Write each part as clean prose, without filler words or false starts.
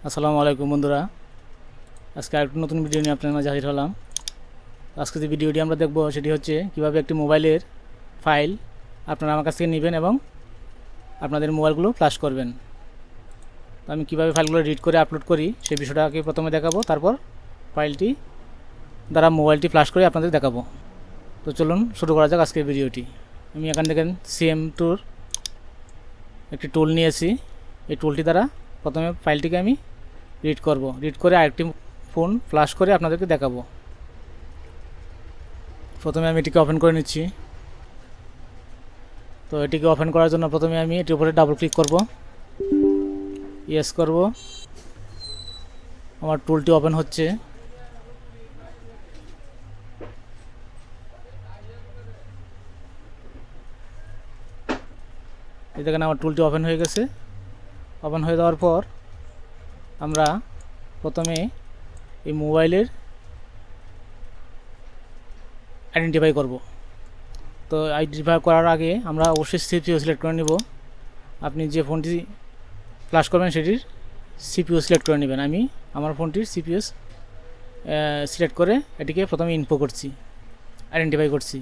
আসসালামু আলাইকুম বন্ধুরা, আজকে আরেকটা নতুন ভিডিও নিয়ে আপনার মাঝে হাজির হলাম। আজকে যে ভিডিওটি আমরা দেখব সেটি হচ্ছে কিভাবে একটি মোবাইলের ফাইল আপনারা আমার কাছ থেকে নেবেন এবং আপনাদের মোবাইলগুলো ফ্ল্যাশ করবেন। তো আমি কীভাবে ফাইলগুলো রিড করে আপলোড করি সেই বিষয়টাকে প্রথমে দেখাবো, তারপর ফাইলটি দ্বারা মোবাইলটি ফ্ল্যাশ করে আপনাদের দেখাবো। তো চলুন শুরু করা যাক আজকের ভিডিওটি। আমি এখান থেকে CM2 একটি টুল নিয়েছি। এই টুলটি দ্বারা প্রথমে ফাইলটিকে আমি রিড করে আরেকটি ফোন ফ্ল্যাশ করে আপনাদেরকে দেখাবো। প্রথমে আমি এটিকে ওপেন করে নিচ্ছি। তো এটিকে ওপেন করার জন্য প্রথমে আমি এটির উপরে ডাবল ক্লিক করব, ইয়েস করব। আমার টুলটি ওপেন হচ্ছে। এই দেখেন আমার টুলটি ওপেন হয়ে গেছে। ওপেন হয়ে যাওয়ার পর আমরা প্রথমে এই মোবাইলের আইডেন্টিফাই করব। তো আইডেন্টিফাই করার আগে আমরা অবশ্যই CPU সিলেক্ট করে নেব। আপনি যে ফোনটি ফ্ল্যাশ করবেন সেটির CPU সিলেক্ট করে নেবেন। আমি আমার ফোনটির CPU সিলেক্ট করে এটিকে প্রথমে ইনফো করছি, আইডেন্টিফাই করছি।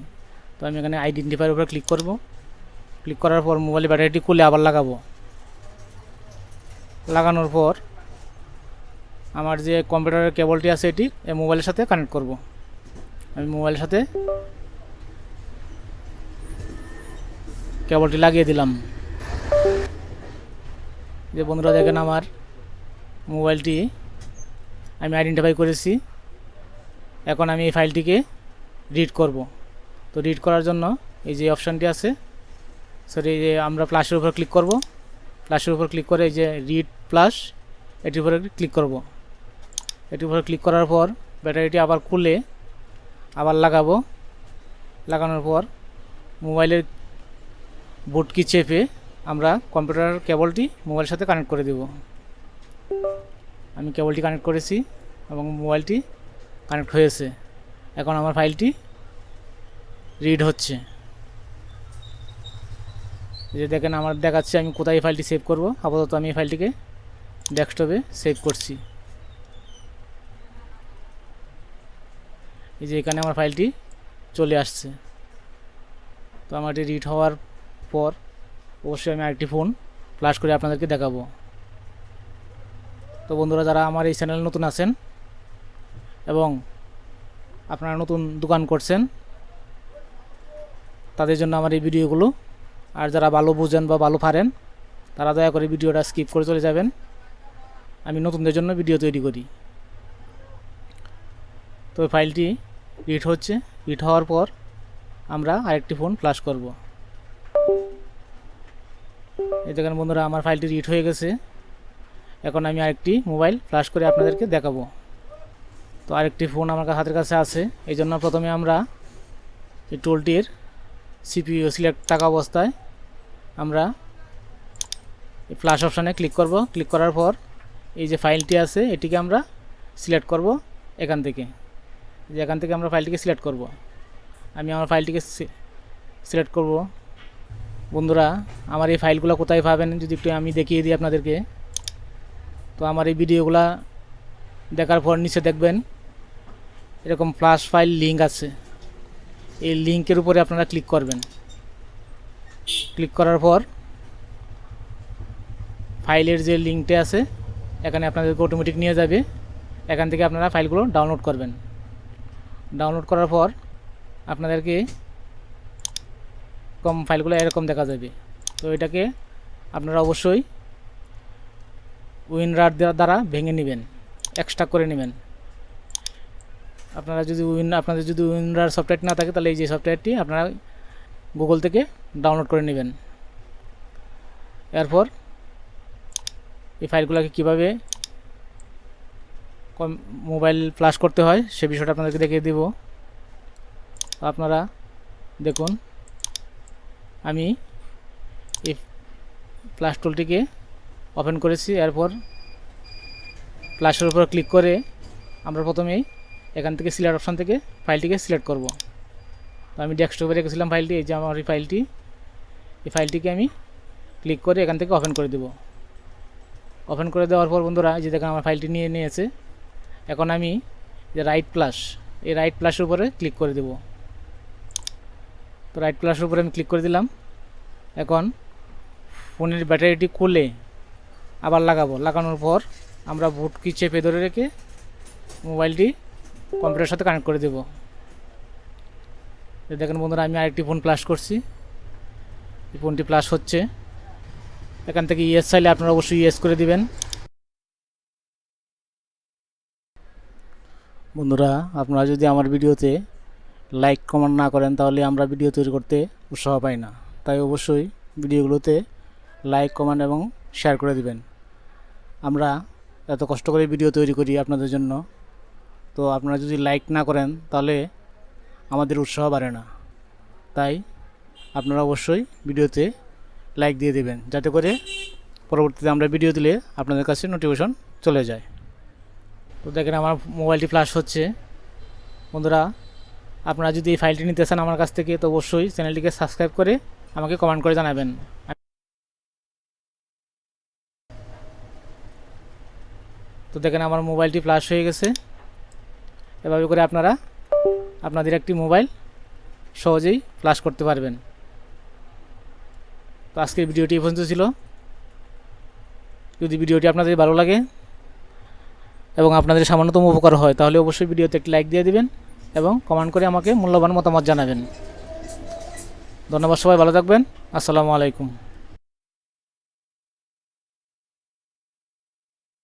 তো আমি এখানে আইডেন্টিফাইয়ের উপরে ক্লিক করব। ক্লিক করার পর মোবাইলের ব্যাটারিটি খুলে আবার লাগাবো। লাগানোর পর আমার যে কম্পিউটারের কেবলটি আছে এটি মোবাইলের সাথে কানেক্ট করব। আমি মোবাইলের সাথে কেবলটি লাগিয়ে দিলাম। যে বন্ধুরা দেখেন আমার মোবাইলটি আমি আইডেন্টিফাই করেছি। এখন আমি এই ফাইলটিকে রিড করব। তো রিড করার জন্য এই যে অপশানটি আছে, সরি, এই যে আমরা প্লাসের উপর ক্লিক করব। প্লাসের উপর ক্লিক করে এই যে রিড প্লাস এটির উপরে ক্লিক করব। এটির উপরে ক্লিক করার পর ব্যাটারিটি আবার খুলে আবার লাগাবো। লাগানোর পর মোবাইলের বুট কি চেপে আমরা কম্পিউটার কেবলটি মোবাইলের সাথে কানেক্ট করে দেব। আমি কেবলটি কানেক্ট করেছি এবং মোবাইলটি কানেক্ট হয়েছে। এখন আমার ফাইলটি রিড হচ্ছে। এই যে দেখেন আমার দেখাচ্ছে আমি কোথায় ফাইলটি সেভ করব। আপাতত আমি এই ফাইলটিকে ডেস্কটপে সেভ করছি। এই যে এখানে আমার ফাইলটি চলে আসছে। তো আমার এটি রিড হওয়ার পর অবশ্যই আমি আরেকটি ফোন ফ্ল্যাশ করে আপনাদেরকে দেখাবো। তো বন্ধুরা, যারা আমার এই চ্যানেলে নতুন আছেন এবং আপনারা নতুন দোকান করছেন তাদের জন্য আমার এই ভিডিওগুলো। আর যারা ভালো বুঝেন বা ভালো পারেন তারা দয়া করে ভিডিওটা স্কিপ করে চলে যাবেন। আমি নতুনদের জন্য ভিডিও তৈরি করি। তো ফাইলটি রিড হচ্ছে। রিড হওয়ার পর আমরা আরেকটি ফোন ফ্ল্যাশ করব। এই দেখেন বন্ধুরা আমার ফাইলটি রিড হয়ে গেছে। এখন আমি আরেকটি মোবাইল ফ্ল্যাশ করে আপনাদেরকে দেখাবো। তো আরেকটি ফোন আমার হাতের কাছে আছে, এই জন্য প্রথমে আমরা এই টুলটির CPU সিলেক্ট থাকা অবস্থায় আমরা এই ফ্ল্যাশ অপশানে ক্লিক করব। ক্লিক করার পর এই যে ফাইলটি আছে এটিকে আমরা সিলেক্ট করব এখান থেকে। এখান থেকে আমরা ফাইলটিকে সিলেক্ট করব। আমি আমার ফাইলটিকে সিলেক্ট করব। বন্ধুরা, আমার এই ফাইলগুলো কোথায় পাবেন যদি একটু আমি দেখিয়ে দিই আপনাদেরকে। তো আমার এই ভিডিওগুলো দেখার পর নিচে দেখবেন এরকম ফ্ল্যাশ ফাইল লিঙ্ক আছে। এই লিঙ্কের উপরে আপনারা ক্লিক করবেন। ক্লিক করার পর ফাইলের যে লিঙ্কটা আছে এখানে আপনাদেরকে অটোমেটিক নিয়ে যাবে। এখান থেকে আপনারা ফাইলগুলো ডাউনলোড করবেন। ডাউনলোড করার পর আপনাদেরকে ফাইলগুলো এরকম দেখা যাবে। তো এটাকে আপনারা অবশ্যই উইনরার দ্বারা ভেঙে নেবেন, এক্সট্রা করে নেবেন। আপনাদের যদি উইনরার সফটওয়্যারটি না থাকে তাহলে এই যে সফটওয়্যারটি আপনারা গুগল থেকে ডাউনলোড করে নেবেন। এরপর এই ফাইলগুলোকে কীভাবে মোবাইল ফ্ল্যাশ করতে হয় সে বিষয়টা আপনাদেরকে দেখিয়ে দেব। আপনারা দেখুন আমি এই ফ্ল্যাশ টুলটিকে ওপেন করেছি। এরপর ফ্ল্যাশের উপর ক্লিক করে আমরা প্রথমেই এখান থেকে সিলেক্ট অপশান থেকে ফাইলটিকে সিলেক্ট করব। তো আমি ডেস্কটপে রেখেছিলাম ফাইলটি, এই যে আমার এই ফাইলটিকে আমি ক্লিক করে এখান থেকে ওপেন করে দেব। ওপেন করে দেওয়ার পর বন্ধুরা এই যে দেখেন আমার ফাইলটি নিয়ে নিয়েছে। এখন আমি যে রাইট প্লাস, এই রাইট প্লাসের উপরে ক্লিক করে দেব। তো রাইট প্লাসের উপরে আমি ক্লিক করে দিলাম। এখন ফোনের ব্যাটারিটি খুলে আবার লাগানোর পর আমরা বুট কি চেপে ধরে রেখে মোবাইলটি কম্পিউটারের সাথে কানেক্ট করে দেব। দেখেন বন্ধুরা আমি আরেকটি ফোন প্লাস করছি, এই ফোনটি প্লাস হচ্ছে। এখান থেকে ইয়েস চাইলে আপনারা অবশ্যই ইয়েস করে দিবেন। বন্ধুরা আপনারা যদি আমার ভিডিওতে লাইক কমেন্ট না করেন তাহলে আমরা ভিডিও তৈরি করতে উৎসাহ পাই না। তাই অবশ্যই ভিডিওগুলোতে লাইক কমেন্ট এবং শেয়ার করে দিবেন। আমরা এত কষ্ট করে ভিডিও তৈরি করি আপনাদের জন্য, তো আপনারা যদি লাইক না করেন তাহলে আমাদের উৎসাহ বাড়ে না। তাই আপনারা অবশ্যই ভিডিওতে লাইক দিয়ে দেবেন, যাতে করে পরবর্তীতে আমরা ভিডিও দিলে আপনাদের কাছে নোটিফিকেশন চলে যায়। তো দেখেন আমার মোবাইলটি ফ্ল্যাশ হচ্ছে। বন্ধুরা আপনারা যদি এই ফাইলটি নিতে চান আমার কাছ থেকে, তো অবশ্যই চ্যানেলটিকে সাবস্ক্রাইব করে আমাকে কমেন্ট করে জানাবেন। তো দেখেন আমার মোবাইলটি ফ্ল্যাশ হয়ে গেছে। এভাবে করে আপনারা আপনাদের একটি মোবাইল সহজেই ফ্ল্যাশ করতে পারবেন। তো আজকের ভিডিওটি এই পর্যন্ত ছিল। যদি ভিডিওটি আপনাদের ভালো লাগে এবং আপনাদের সামান্যতম উপকার হয় তাহলে অবশ্যই ভিডিওতে একটি লাইক দিয়ে দিবেন এবং কমেন্ট করে আমাকে মূল্যবান মতামত জানাবেন। ধন্যবাদ, সবাই ভালো থাকবেন। আসসালামু আলাইকুম।